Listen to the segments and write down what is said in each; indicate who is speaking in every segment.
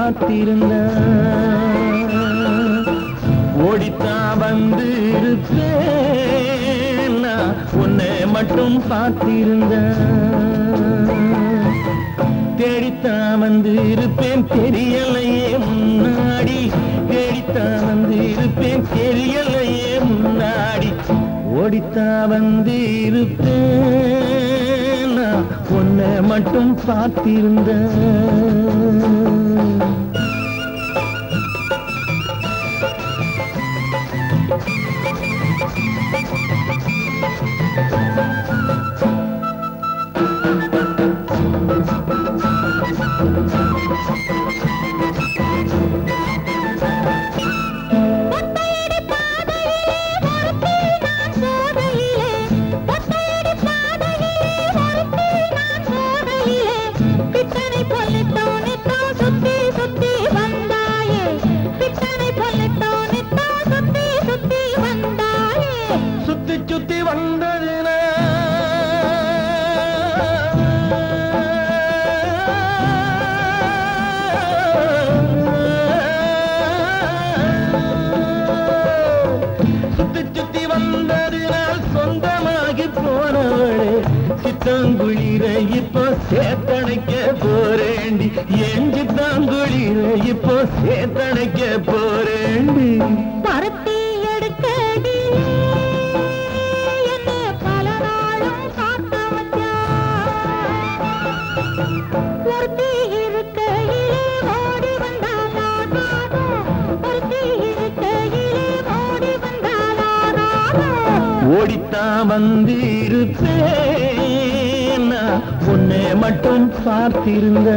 Speaker 1: காத்திருந்த ஓடித்தான் வந்து இருப்பேன் நான் உன்னை மட்டும் பார்த்திருந்த தேடித்தான் வந்து இருப்பேன் தெரியலையே முன்னாடி தேடித்தான் வந்து இருப்பேன் தெரியலையே முன்னாடி ஓடித்தான் வந்து இருப்பேன் நான் உன்னை மட்டும் பார்த்திருந்த சித்தாங்குளிர இப்போ சேத்தனைக்க போறேண்டி என் சித்தாங்குளிர இப்போ சேத்தனைக்க போறேண்டி
Speaker 2: பருத்தி எடுக்கடி என்ன பல நாளும் காத்த ஒருத்தி இருக்கையிலே ஓடி வந்தாலும் ஒருத்தி இருக்கையிலே ஓடி வந்தாலும்
Speaker 1: ஓடித்தான் வந்து இருப்பேன் உன்னை மட்டும் பார்த்திருந்த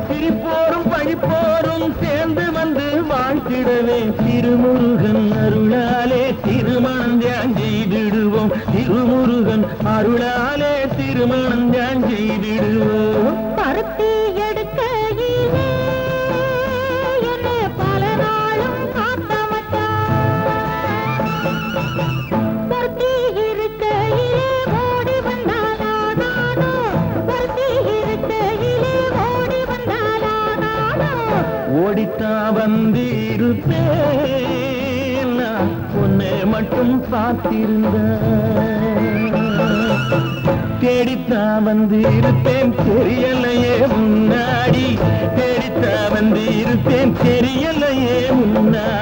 Speaker 1: சிரிப்போரும் பழிப்போரும் சேர்ந்து வந்து வாழ்த்திடவே திருமுருகன் அருளாலே திருமணம் தியான் செய்திடுவோம் திருமுருகன் அருளாலே திருமணம் தியான் செய்திடுவோம்
Speaker 2: பருத்தி எடுக்கையிலே என்ன பல நாளும் காத்த பருத்தி இருக்கையிலே ஓடி வந்தாலும் பருத்தி இருக்கையிலே ஓடி வந்தாலும்
Speaker 1: ஓடித்தான் வந்து இருப்பேன் நான் உன்னை மட்டும் பார்த்திருந்த தேடித்தான் வந்து இருப்பேன் தெரியலையே முன்னாடி தேடித்தான் வந்து இருப்பேன் தெரியலையே முன்னாடி